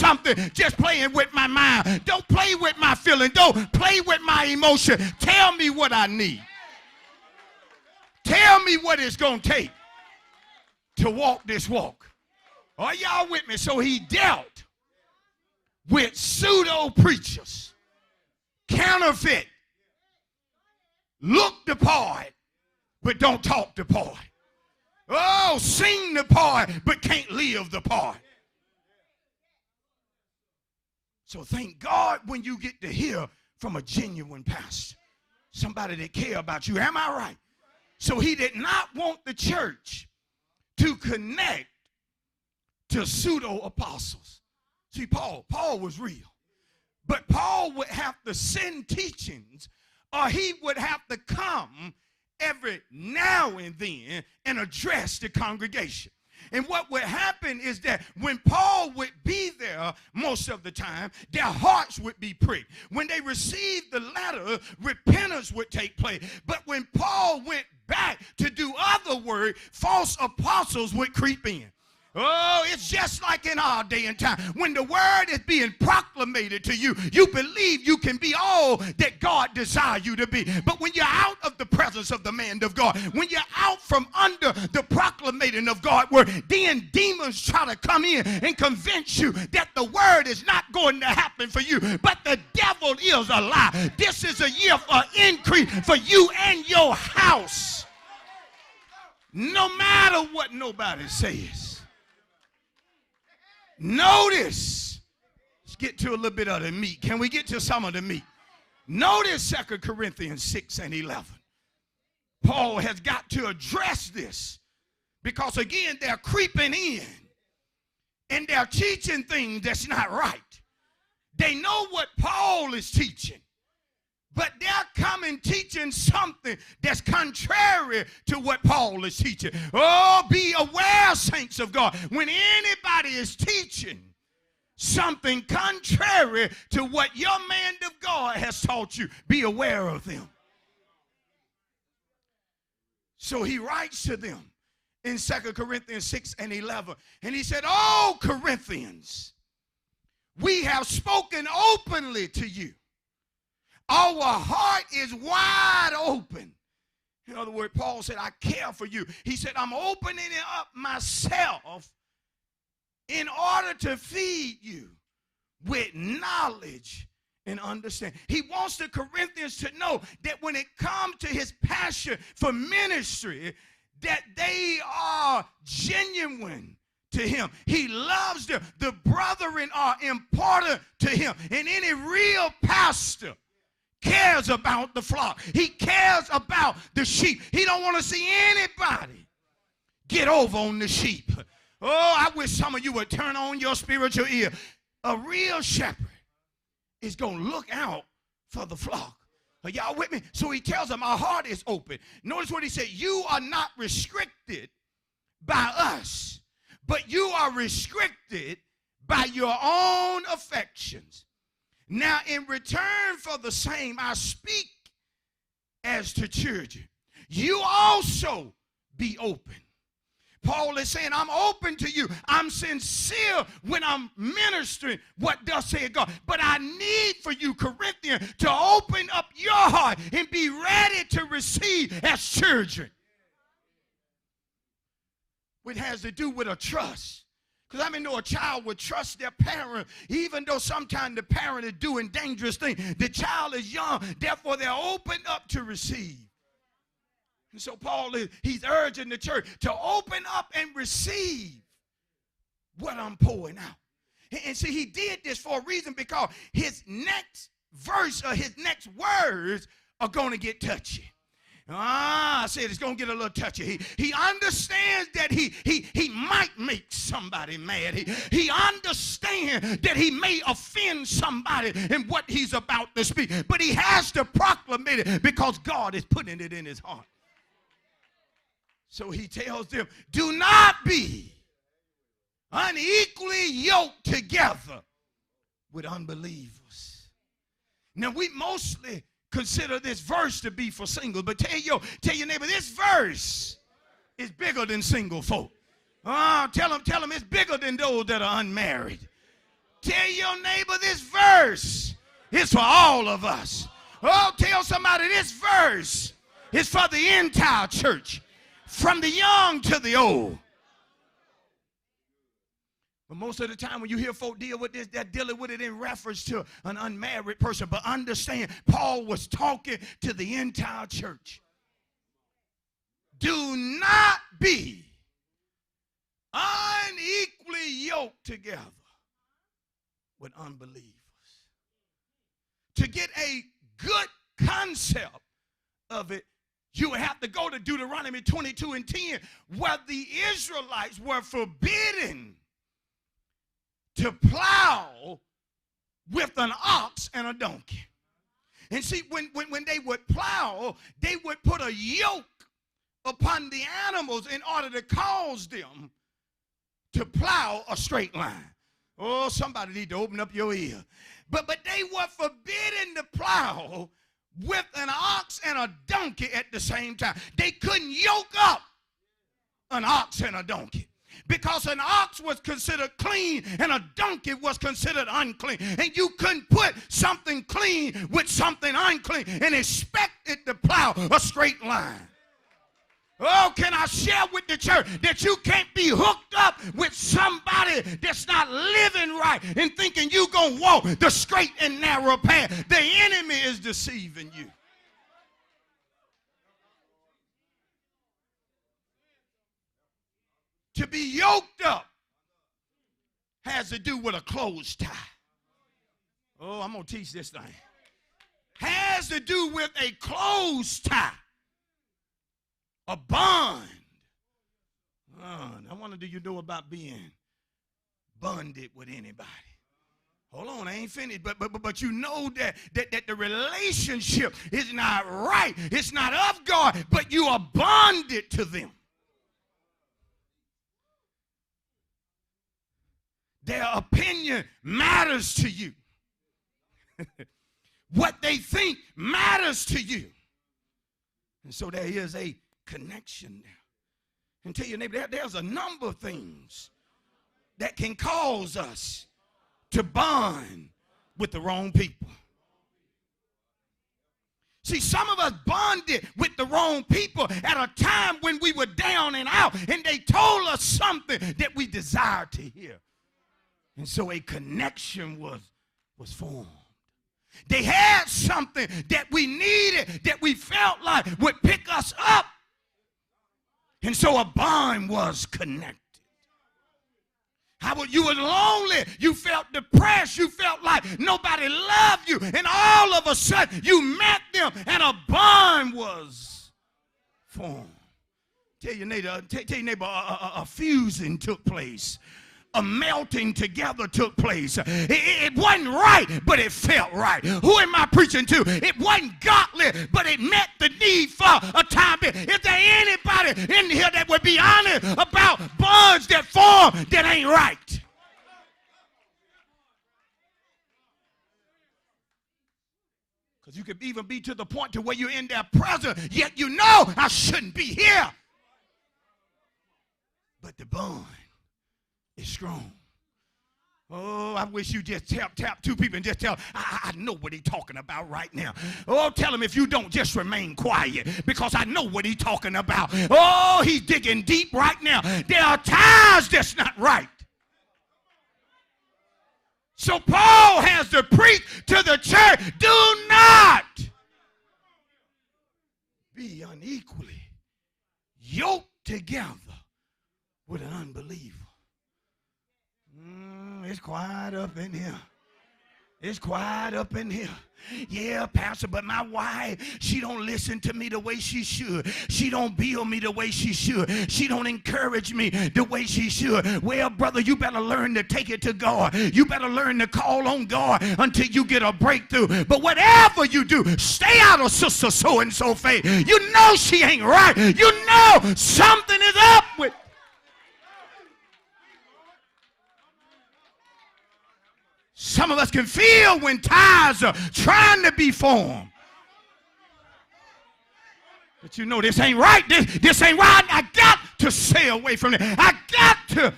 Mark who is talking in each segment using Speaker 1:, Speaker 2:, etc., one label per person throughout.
Speaker 1: something just playing with my mind. Don't play with my feeling. Don't play with my emotion. Tell me what I need. Tell me what it's going to take to walk this walk. Are y'all with me? So he dealt with pseudo preachers, counterfeit, look the part, but don't talk the part. Oh, sing the part, but can't live the part. So thank God when you get to hear from a genuine pastor, somebody that care about you. Am I right? So he did not want the church to connect to pseudo apostles. See, Paul was real. But Paul would have to send teachings, or he would have to come every now and then and address the congregation. And what would happen is that when Paul would be there most of the time, their hearts would be pricked. When they received the letter, repentance would take place. But when Paul went back to do other work, false apostles would creep in. Oh, it's just like in our day and time. When the word is being proclamated to you, you believe you can be all that God desires you to be. But when you're out of the presence of the man of God, when you're out from under the proclamating of God's word, then demons try to come in and convince you that the word is not going to happen for you. But the devil is a lie. This is a year for increase for you and your house. No matter what nobody says. Notice, let's get to a little bit of the meat. Can we get to some of the meat? Notice 2 Corinthians 6 and 11. Paul has got to address this because, again, they're creeping in and they're teaching things that's not right. They know what Paul is teaching, but they're coming teaching something that's contrary to what Paul is teaching. Oh, be aware, saints of God, when anybody is teaching something contrary to what your man of God has taught you, be aware of them. So he writes to them in 2 Corinthians 6 and 11, and he said, "Oh, Corinthians, we have spoken openly to you. Our heart is wide open." In other words, Paul said, I care for you. He said, I'm opening it up myself in order to feed you with knowledge and understanding. He wants the Corinthians to know that when it comes to his passion for ministry, that they are genuine to him. He loves them. The brethren are important to him. And any real pastor cares about the flock. He cares about the sheep. He don't want to see anybody get over on the sheep. Oh, I wish some of you would turn on your spiritual ear. A real shepherd is going to look out for the flock. Are y'all with me? So he tells them, our heart is open. Notice what he said. You are not restricted by us, but you are restricted by your own affections. Now, in return for the same, I speak as to children. You also be open. Paul is saying, I'm open to you. I'm sincere when I'm ministering what does say God. But I need for you, Corinthians, to open up your heart and be ready to receive as children. It has to do with a trust. Because I know a child would trust their parent, even though sometimes the parent is doing dangerous things. The child is young, therefore they're open up to receive. And so Paul he's urging the church to open up and receive what I'm pouring out. And see, he did this for a reason, because his next verse or his next words are going to get touchy. I said it's going to get a little touchy. He understands that he might make somebody mad. He understands that he may offend somebody in what he's about to speak. But he has to proclamate it because God is putting it in his heart. So he tells them, do not be unequally yoked together with unbelievers. Now, we mostly consider this verse to be for singles, but tell your neighbor, this verse is bigger than single folk. Tell them it's bigger than those that are unmarried. Tell your neighbor this verse is for all of us. Oh, tell somebody this verse is for the entire church, from the young to the old. But most of the time when you hear folk deal with this, they're dealing with it in reference to an unmarried person. But understand, Paul was talking to the entire church. Do not be unequally yoked together with unbelievers. To get a good concept of it, you would have to go to Deuteronomy 22 and 10, where the Israelites were forbidden to plow with an ox and a donkey. And see, when they would plow, they would put a yoke upon the animals in order to cause them to plow a straight line. Oh, somebody need to open up your ear. But they were forbidden to plow with an ox and a donkey at the same time. They couldn't yoke up an ox and a donkey, because an ox was considered clean and a donkey was considered unclean. And you couldn't put something clean with something unclean and expect it to plow a straight line. Oh, can I share with the church that you can't be hooked up with somebody that's not living right and thinking you're going to walk the straight and narrow path? The enemy is deceiving you. To be yoked up has to do with a closed tie. Oh, I'm going to teach this thing. Has to do with a closed tie. A bond. I wonder, do you know about being bonded with anybody? Hold on, I ain't finished. But you know that the relationship is not right. It's not of God, but you are bonded to them. Their opinion matters to you. What they think matters to you. And so there is a connection there. And tell your neighbor, there's a number of things that can cause us to bond with the wrong people. See, some of us bonded with the wrong people at a time when we were down and out, and they told us something that we desired to hear. And so a connection was formed. They had something that we needed, that we felt like would pick us up. And so a bond was connected. You were lonely. You felt depressed. You felt like nobody loved you. And all of a sudden, you met them, and a bond was formed. Tell your neighbor, a fusing took place. A melting together took place. It wasn't right, but it felt right. Who am I preaching to? It wasn't godly, but it met the need for a time. Is there anybody in here that would be honest about bonds that form that ain't right? Because you could even be to the point to where you're in their presence, yet you know I shouldn't be here. But the bond is strong. Oh, I wish you just tap two people and just tell, I know what he's talking about right now. Oh, tell him if you don't, just remain quiet, because I know what he's talking about. Oh, he's digging deep right now. There are ties that's not right. So Paul has to preach to the church, do not be unequally yoked together with an unbeliever. It's quiet up in here. It's quiet up in here. Yeah, Pastor, but my wife, she don't listen to me the way she should. She don't build me the way she should. She don't encourage me the way she should. Well, brother, you better learn to take it to God. You better learn to call on God until you get a breakthrough. But whatever you do, stay out of sister so-and-so faith. You know she ain't right. You know something is up with. Some of us can feel when ties are trying to be formed. But you know this ain't right. This ain't right. I got to stay away from this. I got to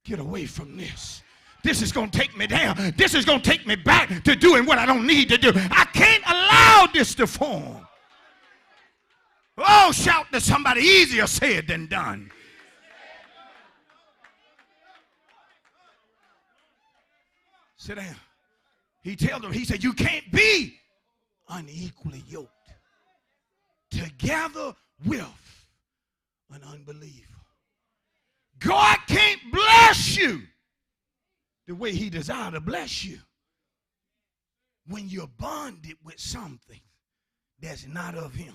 Speaker 1: get away from this. This is going to take me down. This is going to take me back to doing what I don't need to do. I can't allow this to form. Oh, shout to somebody, easier said than done. Sit down. He tells them, he said, you can't be unequally yoked together with an unbeliever. God can't bless you the way he desires to bless you when you're bonded with something that's not of him.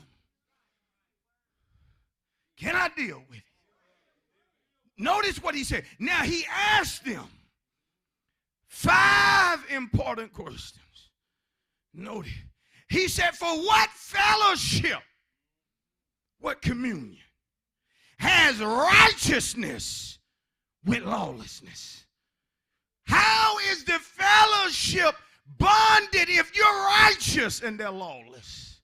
Speaker 1: Can I deal with it? Notice what he said. Now he asked them 5 important questions. Notice. He said, for what fellowship, what communion has righteousness with lawlessness? How is the fellowship bonded if you're righteous and they're lawless?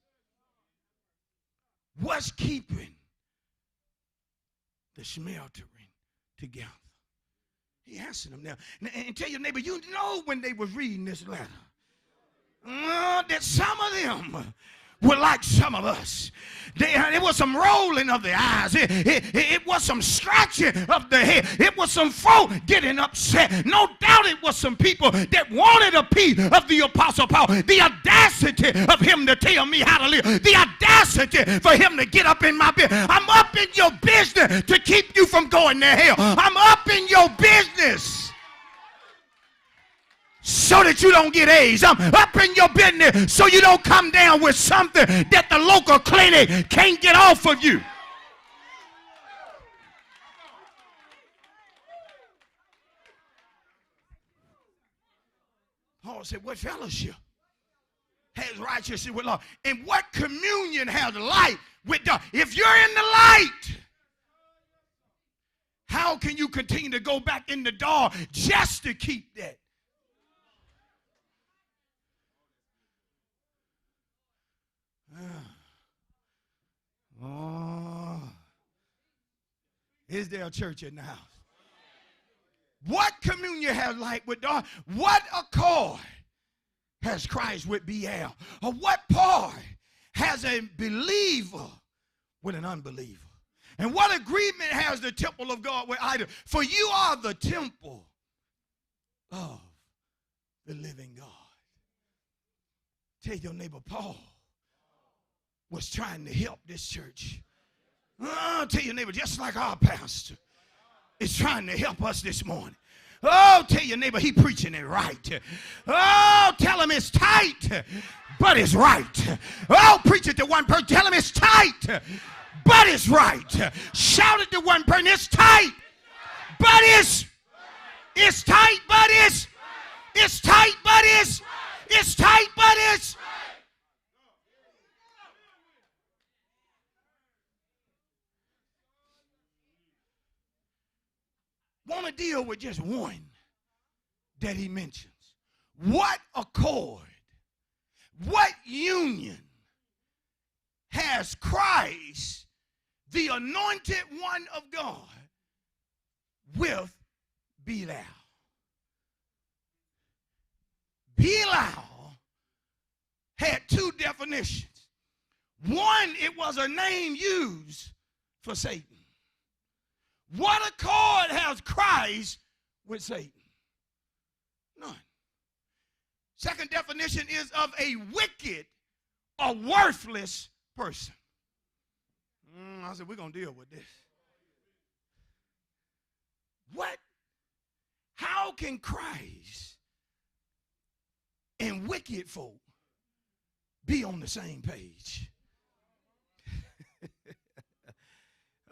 Speaker 1: What's keeping the smeltering together? He answered them now. And tell your neighbor, you know when they were reading this letter, that some of them were like some of us. It was some rolling of the eyes. It was some scratching of the head. It was some folk getting upset. No doubt it was some people that wanted a piece of the Apostle Paul. The audacity of him to tell me how to live. The audacity for him to get up in my business. I'm up in your business to keep you from going to hell. I'm up in your business so that you don't get AIDS. I'm up in your business so you don't come down with something that the local clinic can't get off of you. Paul said, what fellowship has righteousness with law? And what communion has light with dark? If you're in the light, how can you continue to go back in the dark just to keep that? Oh, is there a church in the house? What communion has light with dark? What accord has Christ with Belial? Or what part has a believer with an unbeliever? And what agreement has the temple of God with either? For you are the temple of the living God. Tell your neighbor, Paul was trying to help this church. I'll tell your neighbor, just like our pastor is trying to help us this morning. Oh, tell your neighbor, he preaching it right. Oh, tell him it's tight, but it's right. Oh, preach it to one person, tell him it's tight, but it's right. Shout it to one person, it's tight, but it's tight, but it's tight, but it's tight, but it's. Want to deal with just one that he mentions. What accord, what union has Christ, the anointed one of God, with Belial? Belial had 2 definitions. One, it was a name used for Satan. What accord has Christ with Satan? None. Second definition is of a wicked or worthless person. I said, we're going to deal with this. What? How can Christ and wicked folk be on the same page?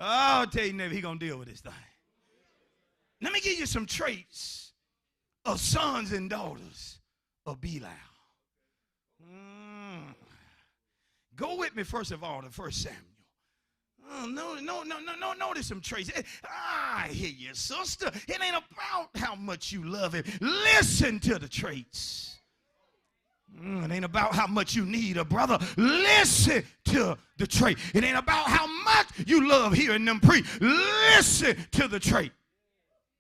Speaker 1: Oh, I'll tell you, neighbor, he's going to deal with this thing. Let me give you some traits of sons and daughters of Belial. Go with me, first of all, to 1 Samuel. Oh, notice some traits. I hear you, sister. It ain't about how much you love him. Listen to the traits. It ain't about how much you need a brother. Listen to the trait. It ain't about how much you love hearing them preach. Listen to the trait.